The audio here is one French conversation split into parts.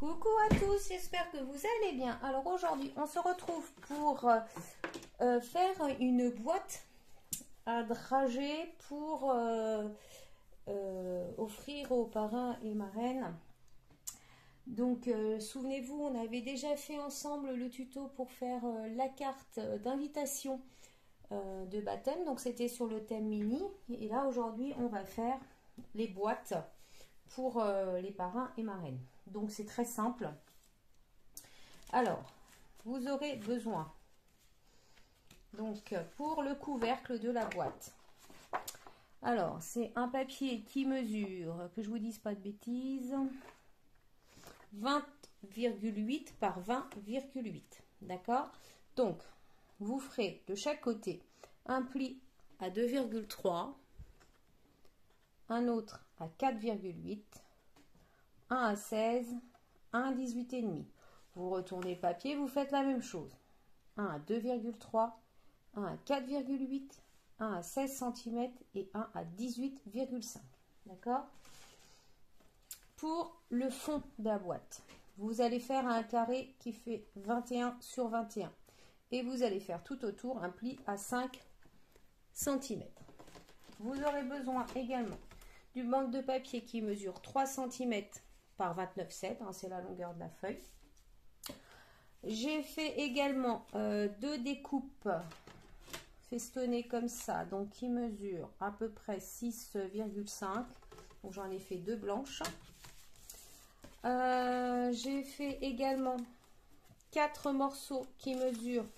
Coucou à tous, j'espère que vous allez bien. Alors aujourd'hui, on se retrouve pour faire une boîte à dragées pour offrir aux parrains et marraines. Donc souvenez-vous, on avait déjà fait ensemble le tuto pour faire la carte d'invitation de baptême. Donc c'était sur le thème mini. Et là aujourd'hui, on va faire les boîtes pour les parrains et marraines. Donc c'est très simple. Alors, vous aurez besoin, donc pour le couvercle de la boîte, alors c'est un papier qui mesure, que je vous dise pas de bêtises, 20,8 par 20,8, d'accord? Donc vous ferez de chaque côté un pli à 2,3, un autre à 4,8, un à 16, un à 18,5. Vous retournez le papier, vous faites la même chose. Un à 2,3, un à 4,8, un à 16 cm et un à 18,5. D'accord? Pour le fond de la boîte, vous allez faire un carré qui fait 21 sur 21. Et vous allez faire tout autour un pli à 5 cm. Vous aurez besoin également du banc de papier qui mesure 3 cm par 29,7, hein, c'est la longueur de la feuille. J'ai fait également deux découpes festonnées comme ça, donc qui mesurent à peu près 6,5. Donc j'en ai fait deux blanches. J'ai fait également 4 morceaux qui mesurent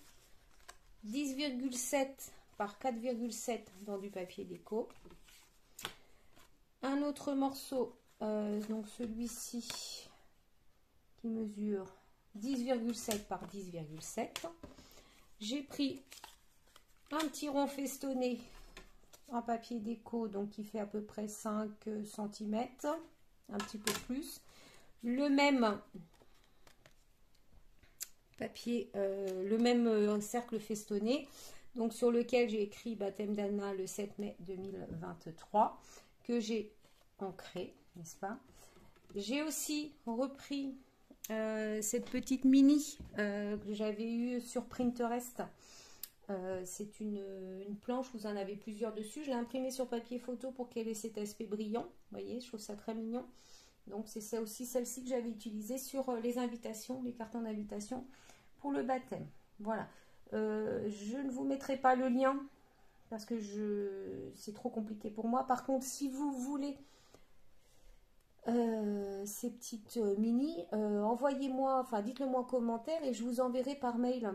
10,7 par 4,7 dans du papier déco. Un autre morceau, donc celui-ci, qui mesure 10,7 par 10,7. J'ai pris un petit rond festonné en papier déco, donc qui fait à peu près 5 cm, un petit peu plus. Le même papier, le même cercle festonné, donc sur lequel j'ai écrit baptême d'Anna le 7 mai 2023, que j'ai ancré, n'est-ce pas? J'ai aussi repris cette petite mini que j'avais eue sur Pinterest. C'est une planche, vous en avez plusieurs dessus. Je l'ai imprimée sur papier photo pour qu'elle ait cet aspect brillant. Vous voyez, je trouve ça très mignon. Donc c'est ça aussi, celle-ci que j'avais utilisée sur les invitations, les cartons d'invitation pour le baptême. Voilà. Je ne vous mettrai pas le lien parce que c'est trop compliqué pour moi. Par contre, si vous voulez ces petites mini, envoyez-moi, enfin dites-le moi en commentaire et je vous enverrai par mail.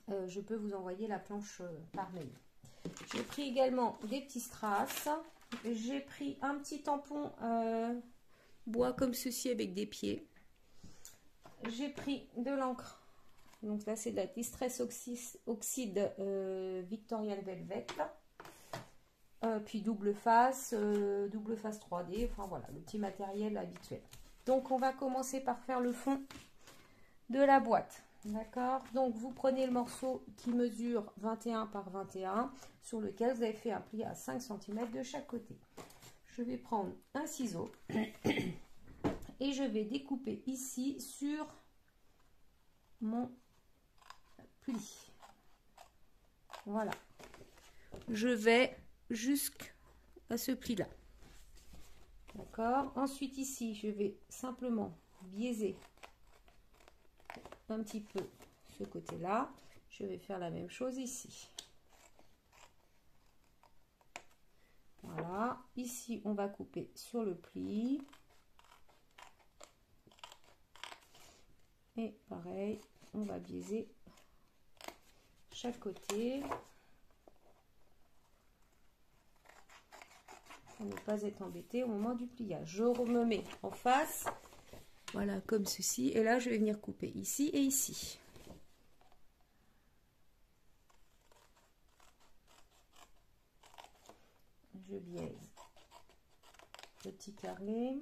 Je peux vous envoyer la planche par mail. J'ai pris également des petits strass. J'ai pris un petit tampon bois comme ceci avec des pieds. J'ai pris de l'encre. Donc là c'est de la Distress Oxide Victorian Velvet. Puis double face 3D, enfin voilà, le petit matériel habituel. Donc on va commencer par faire le fond de la boîte, d'accord? Donc vous prenez le morceau qui mesure 21 par 21, sur lequel vous avez fait un pli à 5 cm de chaque côté. Je vais prendre un ciseau et je vais découper ici sur mon pli. Voilà. Je vais jusqu'à ce pli là, d'accord? Ensuite ici je vais simplement biaiser un petit peu ce côté là. Je vais faire la même chose ici. Voilà, ici on va couper sur le pli et pareil on va biaiser chaque côté pour ne pas être embêté au moment du pliage. Je me mets en face, voilà, comme ceci, et là je vais venir couper ici et ici. Je biaise le petit carré.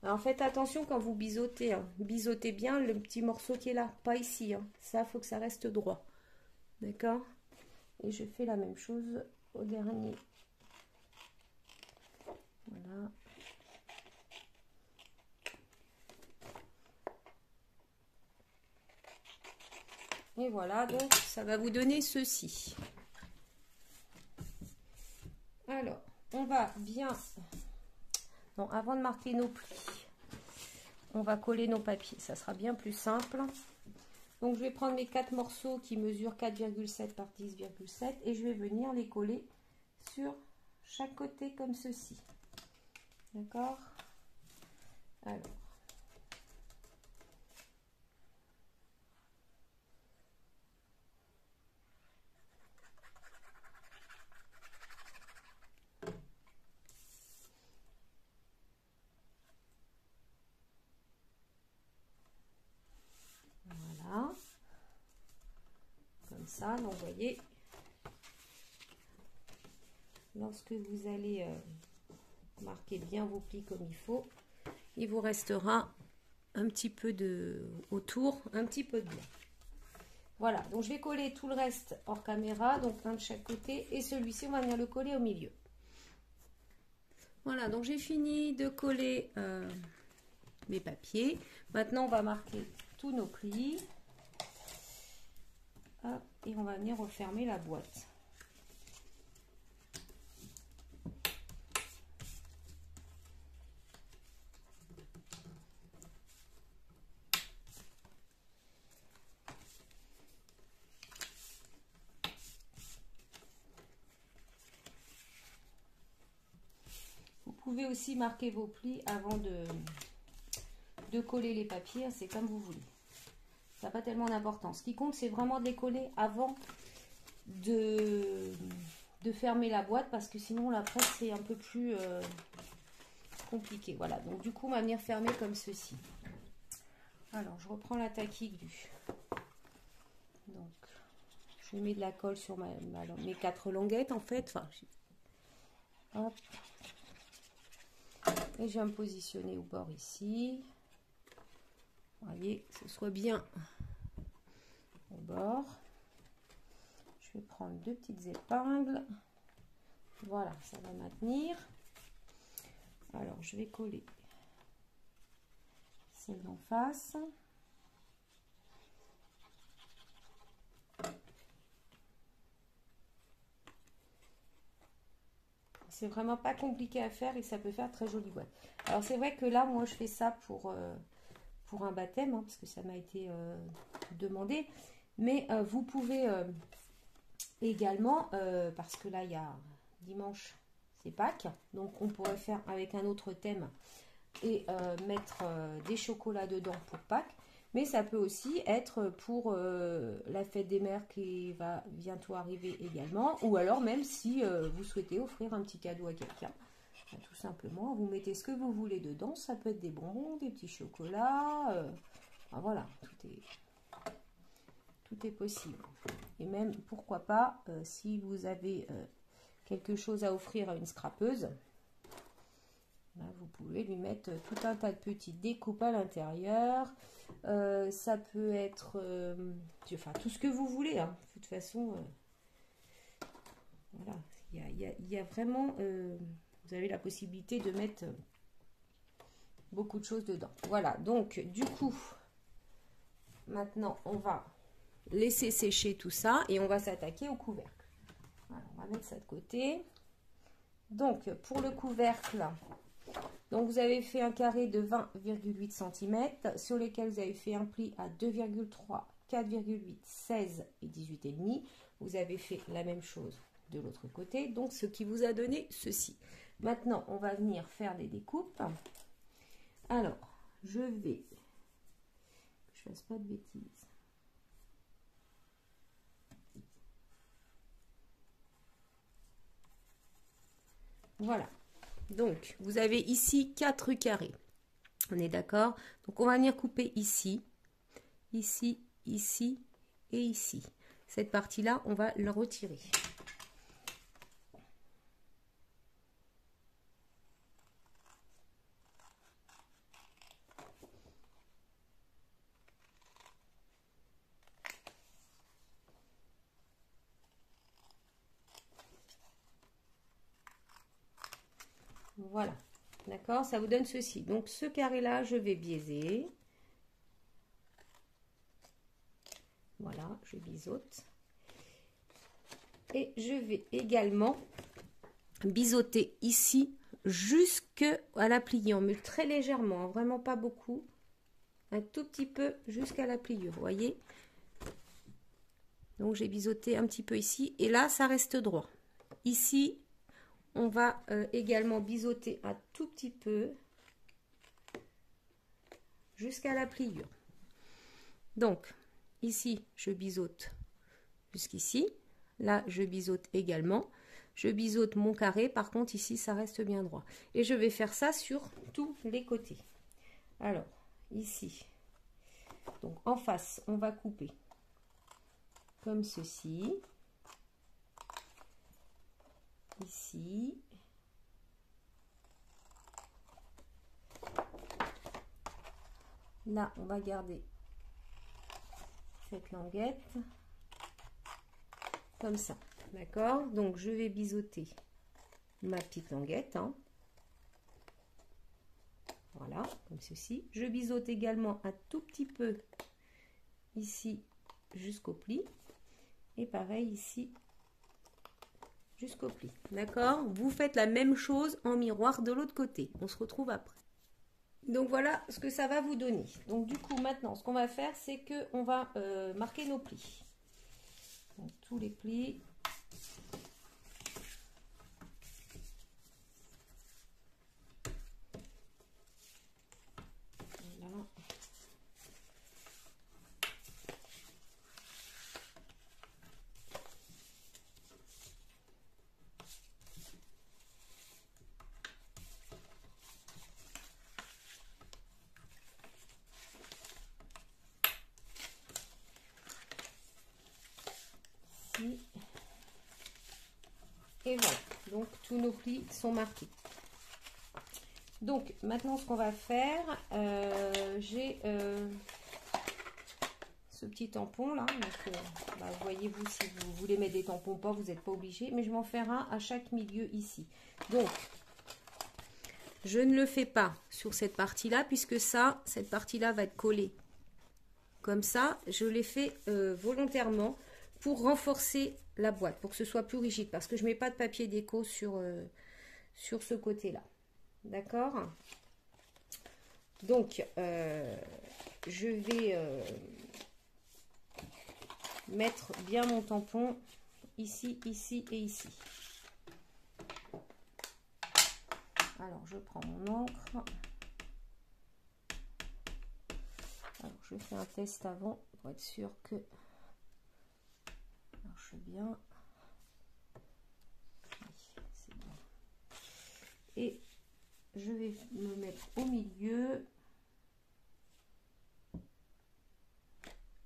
Alors faites attention quand vous biseautez, hein. Biseautez bien le petit morceau qui est là, pas ici, hein. Ça, faut que ça reste droit, d'accord? Et je fais la même chose au dernier. Voilà. Et voilà, donc ça va vous donner ceci. Alors, on va bien... Non, avant de marquer nos plis, on va coller nos papiers. Ça sera bien plus simple. Donc, je vais prendre mes 4 morceaux qui mesurent 4,7 par 10,7 et je vais venir les coller sur chaque côté comme ceci. D'accord? Alors. Voilà. Comme ça, donc vous voyez, lorsque vous allez marquer bien vos plis comme il faut, il vous restera un petit peu de autour, un petit peu de blanc. Voilà, donc je vais coller tout le reste hors caméra, donc un de chaque côté, et celui-ci on va venir le coller au milieu. Voilà, donc j'ai fini de coller mes papiers. Maintenant on va marquer tous nos plis. Hop, et on va venir refermer la boîte. Vous pouvez aussi marquer vos plis avant de coller les papiers, c'est comme vous voulez. Ça n'a pas tellement d'importance. Ce qui compte, c'est vraiment de les coller avant de fermer la boîte, parce que sinon après c'est un peu plus compliqué. Voilà, donc du coup on va venir fermer comme ceci. Alors je reprends la taquille glu. Donc je mets de la colle sur mes 4 languettes en fait. Enfin, hop. Et je vais me positionner au bord ici. Vous voyez, que ce soit bien au bord. Je vais prendre 2 petites épingles. Voilà, ça va maintenir. Alors, je vais coller celle d'en face. C'est vraiment pas compliqué à faire et ça peut faire très jolie boîte. Alors, c'est vrai que là, moi, je fais ça pour un baptême, hein, parce que ça m'a été demandé. Mais vous pouvez également, parce que là, il y a dimanche, c'est Pâques. Donc, on pourrait faire avec un autre thème et mettre des chocolats dedans pour Pâques. Mais ça peut aussi être pour la fête des mères qui va bientôt arriver également. Ou alors même si vous souhaitez offrir un petit cadeau à quelqu'un. Tout simplement, vous mettez ce que vous voulez dedans. Ça peut être des bonbons, des petits chocolats. Enfin, voilà, tout est possible. Et même, pourquoi pas, si vous avez quelque chose à offrir à une scrapeuse, là, vous pouvez lui mettre tout un tas de petites découpes à l'intérieur. Ça peut être enfin tout ce que vous voulez, hein. De toute façon, voilà, il y a vraiment, vous avez la possibilité de mettre beaucoup de choses dedans. Voilà, donc du coup, maintenant on va laisser sécher tout ça et on va s'attaquer au couvercle. Voilà, on va mettre ça de côté. Donc pour le couvercle, donc vous avez fait un carré de 20,8 cm sur lesquels vous avez fait un pli à 2,3, 4,8, 16 et 18,5. Vous avez fait la même chose de l'autre côté, donc ce qui vous a donné ceci. Maintenant, on va venir faire les découpes. Alors, je vais, que je fasse pas de bêtises. Voilà. Donc, vous avez ici 4 carrés. On est d'accord? Donc, on va venir couper ici, ici, ici et ici. Cette partie-là, on va le retirer. Voilà. D'accord, ça vous donne ceci. Donc, ce carré-là, je vais biaiser. Voilà, je biseaute. Et je vais également biseauter ici jusqu'à la pliure, mais très légèrement, hein, vraiment pas beaucoup. Un tout petit peu jusqu'à la pliure, vous voyez. Donc j'ai biseauté un petit peu ici et là ça reste droit. Ici on va également biseauter un tout petit peu jusqu'à la pliure. Donc ici je biseaute jusqu'ici, là je biseaute également, je biseaute mon carré, par contre ici ça reste bien droit et je vais faire ça sur tous les côtés. Alors ici, donc en face on va couper comme ceci, ici, là on va garder cette languette comme ça, d'accord. Donc je vais biseauter ma petite languette, hein. Voilà, comme ceci. Je biseaute également un tout petit peu ici jusqu'au pli et pareil ici jusqu'au pli, d'accord. Vous faites la même chose en miroir de l'autre côté. On se retrouve après. Donc voilà ce que ça va vous donner. Donc du coup maintenant ce qu'on va faire, c'est que on va marquer nos plis. Donc tous les plis. Voilà. Et voilà, donc tous nos plis sont marqués. Donc maintenant ce qu'on va faire, j'ai ce petit tampon là, donc voyez-vous, si vous voulez mettre des tampons pas, vous n'êtes pas obligé, mais je vais en faire un à chaque milieu ici. Donc je ne le fais pas sur cette partie là, puisque ça, cette partie là va être collée comme ça. Je l'ai fait volontairement pour renforcer la boîte, pour que ce soit plus rigide, parce que je mets pas de papier déco sur ce côté là, d'accord. Donc je vais mettre bien mon tampon ici, ici et ici. Alors je prends mon encre. Alors je fais un test avant pour être sûr que ça marche bien. Oui, c'est bon. Et je vais me mettre au milieu.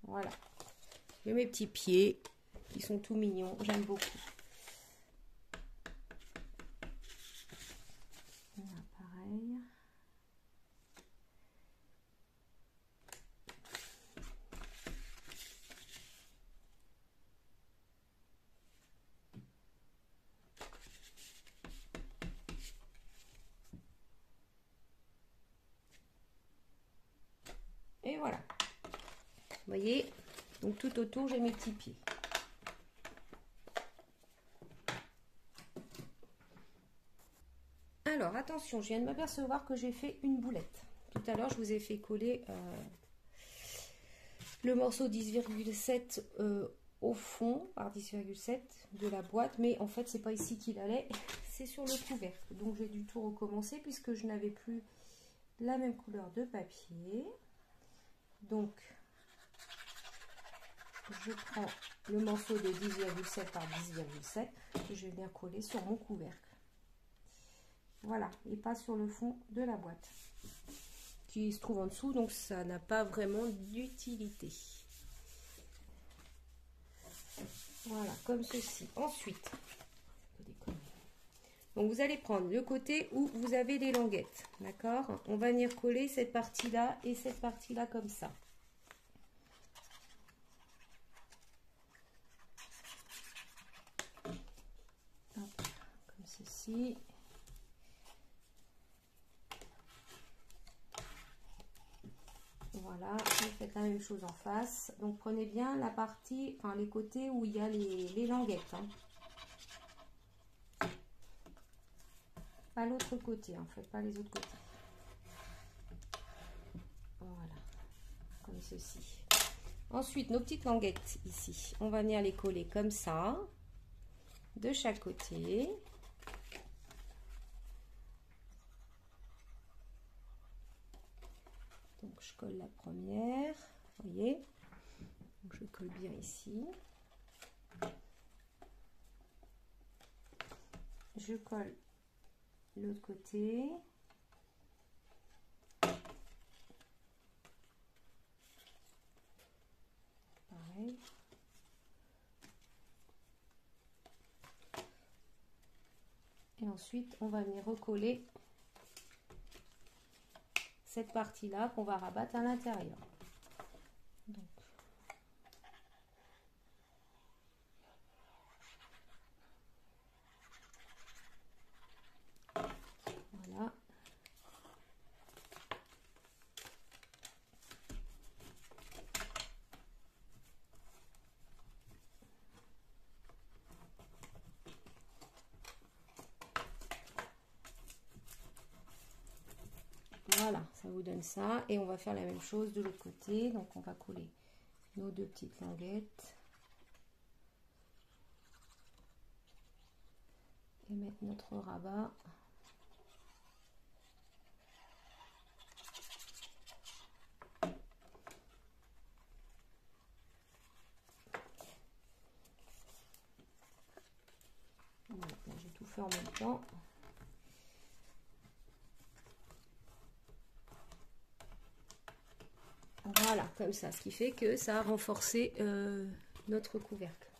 Voilà. J'ai mes petits pieds qui sont tout mignons, j'aime beaucoup. Là, pareil. Et voilà. Vous voyez, donc tout autour, j'ai mes petits pieds. Alors, attention, je viens de m'apercevoir que j'ai fait une boulette. Tout à l'heure, je vous ai fait coller le morceau 10,7 au fond, par 10,7 de la boîte. Mais en fait, c'est pas ici qu'il allait, c'est sur le couvercle. Donc, j'ai dû tout recommencer puisque je n'avais plus la même couleur de papier. Donc, je prends le morceau de 10,7 par 10,7 que je vais bien coller sur mon couvercle. Voilà, et pas sur le fond de la boîte qui se trouve en dessous, donc ça n'a pas vraiment d'utilité. Voilà, comme ceci. Ensuite, donc vous allez prendre le côté où vous avez les languettes, d'accord. On va venir coller cette partie-là et cette partie-là comme ça. Hop, comme ceci. Voilà, vous faites la même chose en face. Donc prenez bien la partie, enfin les côtés où il y a les languettes. Hein. Pas l'autre côté, en fait, pas les autres côtés. Voilà, comme ceci. Ensuite, nos petites languettes ici, on va venir les coller comme ça, de chaque côté. Donc, je colle la première, vous voyez. Donc, je colle bien ici. Je colle l'autre côté. Pareil. Et ensuite, on va venir recoller cette partie-là qu'on va rabattre à l'intérieur. Donc, voilà. Voilà, ça vous donne ça. Et on va faire la même chose de l'autre côté. Donc, on va coller nos deux petites languettes. Et mettre notre rabat. Voilà, j'ai tout fait en même temps. Voilà, comme ça, ce qui fait que ça a renforcé notre couvercle.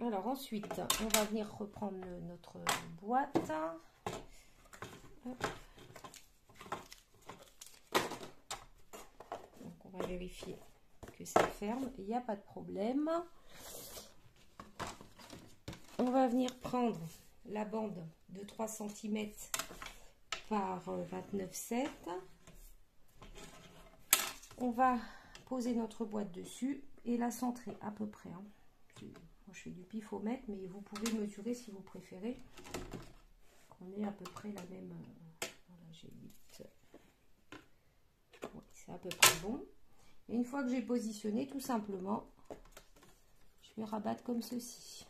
Alors ensuite, on va venir reprendre notre boîte. Hop. Donc on va vérifier que ça ferme, il n'y a pas de problème. On va venir prendre la bande de 3 cm par 29,7. On va poser notre boîte dessus et la centrer à peu près. Hein. Moi, je fais du pifomètre, mais vous pouvez mesurer si vous préférez. On est à peu près la même. Voilà, j'ai 8. Ouais, c'est à peu près bon. Et une fois que j'ai positionné, tout simplement, je vais rabattre comme ceci.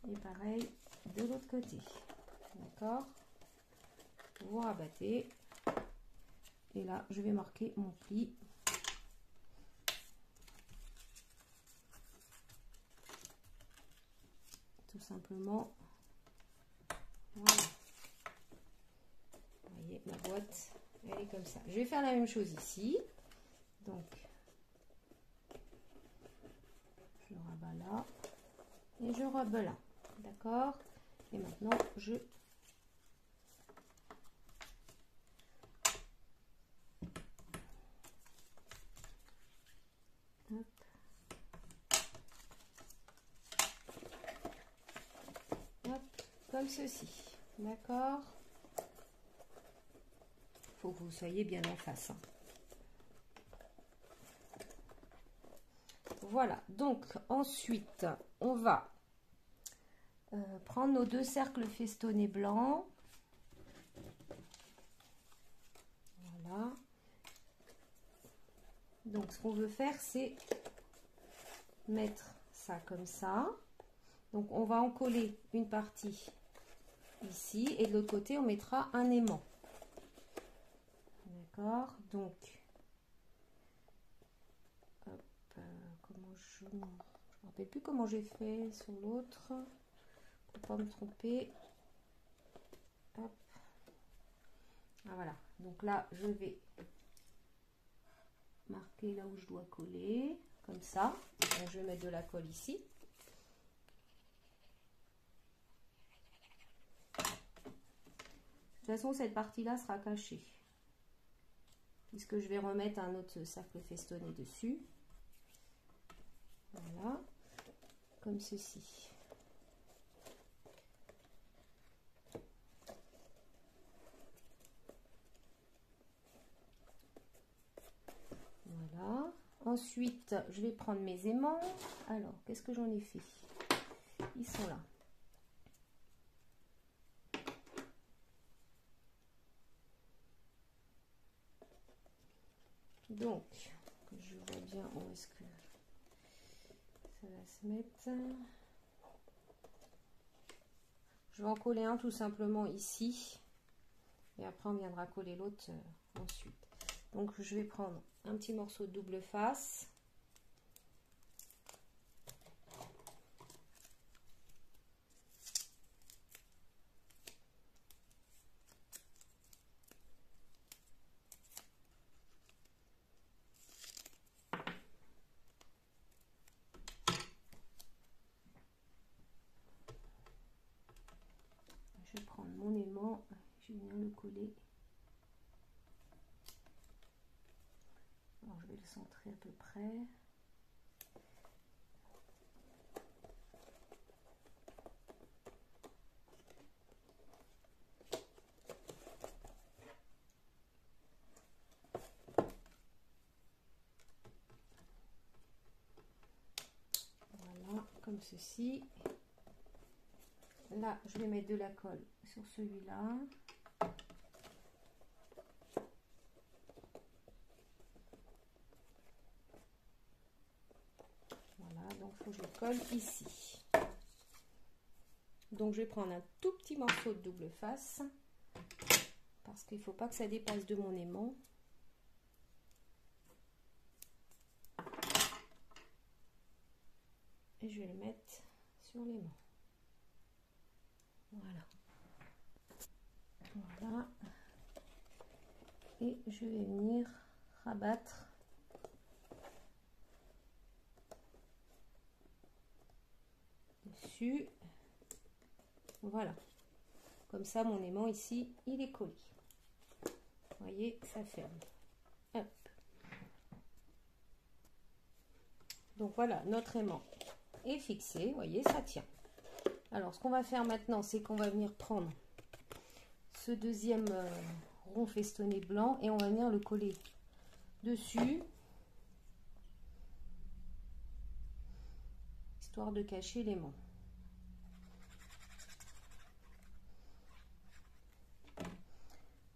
Et pareil de l'autre côté. D'accord? Vous rabattez. Et là, je vais marquer mon pli. Tout simplement. Voilà. Vous voyez, ma boîte, elle est comme ça. Je vais faire la même chose ici. Donc, je rabats là. Et je rabats là. D'accord? Et maintenant, je... Hop. Hop, comme ceci. D'accord? Il faut que vous soyez bien en face. Hein. Voilà. Donc, ensuite, on va prendre nos deux cercles festonnés blancs. Voilà. Donc, ce qu'on veut faire, c'est mettre ça comme ça. Donc, on va en coller une partie ici. Et de l'autre côté, on mettra un aimant. D'accord? Donc, hop, comment je ne me rappelle plus comment j'ai fait sur l'autre. Pour pas me tromper. Hop. Ah, voilà. Donc là, je vais marquer là où je dois coller. Comme ça. Donc, je vais mettre de la colle ici. De toute façon, cette partie-là sera cachée. Puisque je vais remettre un autre cercle festonné dessus. Voilà. Comme ceci. Ensuite, je vais prendre mes aimants. Alors, qu'est-ce que j'en ai fait? Ils sont là. Donc, je vois bien où est-ce que ça va se mettre. Je vais en coller un tout simplement ici. Et après, on viendra coller l'autre ensuite. Donc, je vais prendre un petit morceau de double face. Je vais prendre mon aimant, je viens le coller. Alors, je vais le centrer à peu près. Voilà, comme ceci. Là, je vais mettre de la colle sur celui-là. Voilà, donc il faut que je colle ici. Donc, je vais prendre un tout petit morceau de double face parce qu'il ne faut pas que ça dépasse de mon aimant. Et je vais le mettre sur l'aimant. Voilà. Voilà. Et je vais venir rabattre dessus. Voilà. Comme ça, mon aimant ici, il est collé. Vous voyez, ça ferme. Hop. Donc voilà, notre aimant est fixé. Vous voyez, ça tient. Alors, ce qu'on va faire maintenant, c'est qu'on va venir prendre ce deuxième rond festonné blanc et on va venir le coller dessus, histoire de cacher l'aimant.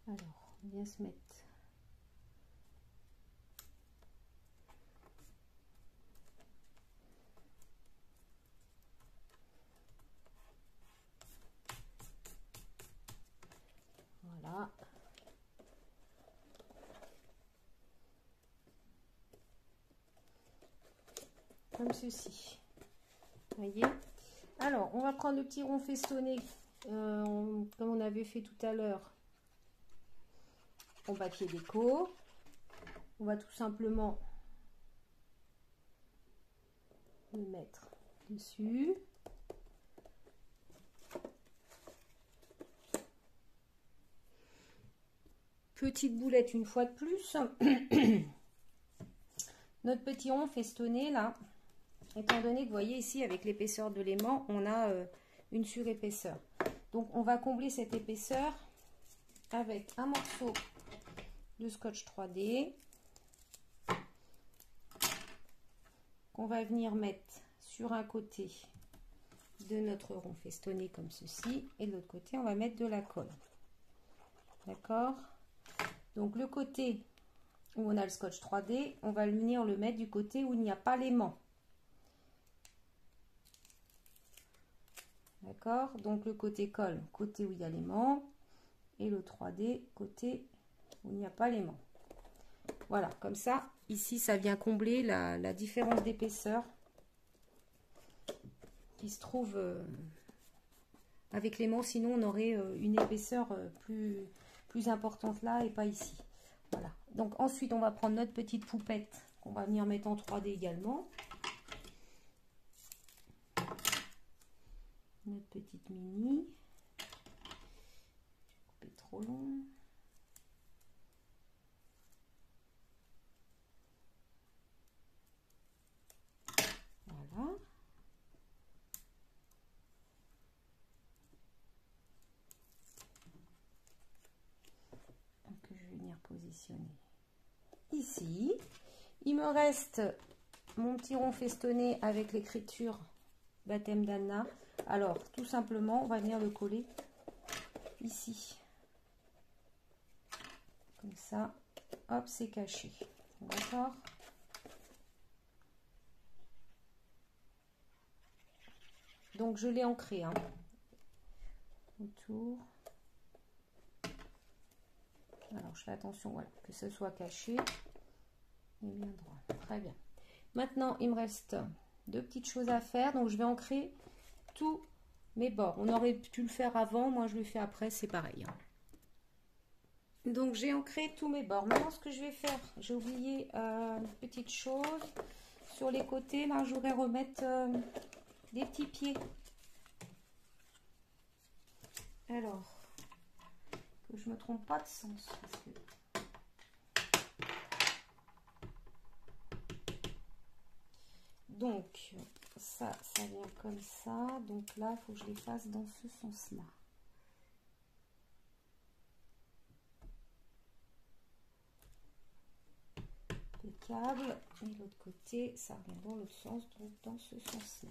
Alors, on vient se mettre voilà. Comme ceci. Voyez. Alors, on va prendre le petit rond festonné comme on avait fait tout à l'heure en papier déco. On va tout simplement le mettre dessus. Petite boulette une fois de plus. Notre petit rond festonné là, étant donné que vous voyez ici avec l'épaisseur de l'aimant, on a une surépaisseur. Donc on va combler cette épaisseur avec un morceau de scotch 3D qu'on va venir mettre sur un côté de notre rond festonné comme ceci et de l'autre côté on va mettre de la colle. D'accord? Donc le côté où on a le scotch 3D, on va venir le mettre du côté où il n'y a pas l'aimant. D'accord? Donc le côté colle, côté où il y a l'aimant, et le 3D, côté où il n'y a pas l'aimant. Voilà, comme ça, ici, ça vient combler la différence d'épaisseur qui se trouve avec l'aimant. Sinon, on aurait une épaisseur plus importante là et pas ici. Voilà. Donc ensuite, on va prendre notre petite poupette qu'on va venir mettre en 3D également. Notre petite mini. J'ai coupé trop long. Voilà. Donc je vais venir positionner ici. Il me reste mon petit rond festonné avec l'écriture baptême d'Anna. Alors, tout simplement, on va venir le coller ici. Comme ça. Hop, c'est caché. D'accord? Donc, je l'ai ancré. Hein. Autour. Alors, je fais attention, voilà, que ce soit caché et bien droit. Très bien. Maintenant, il me reste deux petites choses à faire. Donc, je vais ancrer tous mes bords. On aurait pu le faire avant. Moi, je le fais après. C'est pareil. Hein. Donc, j'ai ancré tous mes bords. Maintenant, ce que je vais faire, j'ai oublié une petite chose. Sur les côtés, là, je voudrais remettre des petits pieds. Alors, que je me trompe pas de sens. Parce que... Donc, ça vient comme ça. Donc là, il faut que je les fasse dans ce sens-là. Impeccable. Et l'autre côté, ça revient dans l'autre sens, donc dans ce sens-là.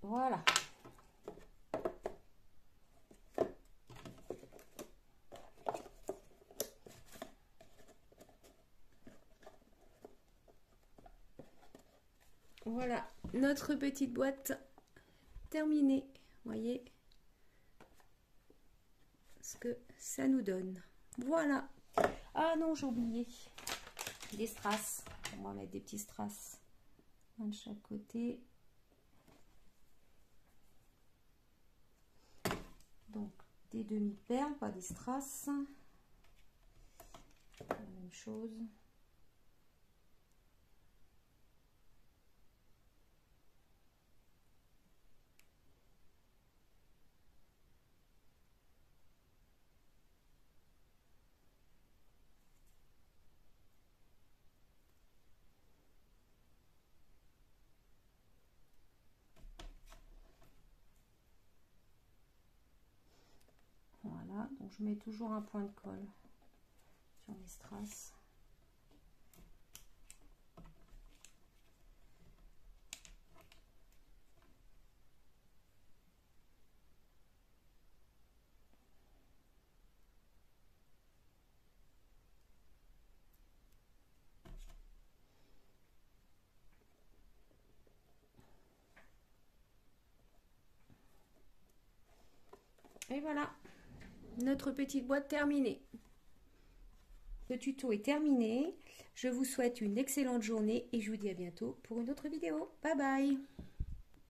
Voilà. Voilà, notre petite boîte terminée. Voyez ce que ça nous donne. Voilà. Ah non, j'ai oublié des strass. On va mettre des petits strass un de chaque côté. Donc, des demi-perles, pas des strass. La même chose. Voilà, donc je mets toujours un point de colle sur mes strass. Et voilà, notre petite boîte terminée. Le tuto est terminé. Je vous souhaite une excellente journée et je vous dis à bientôt pour une autre vidéo. Bye bye!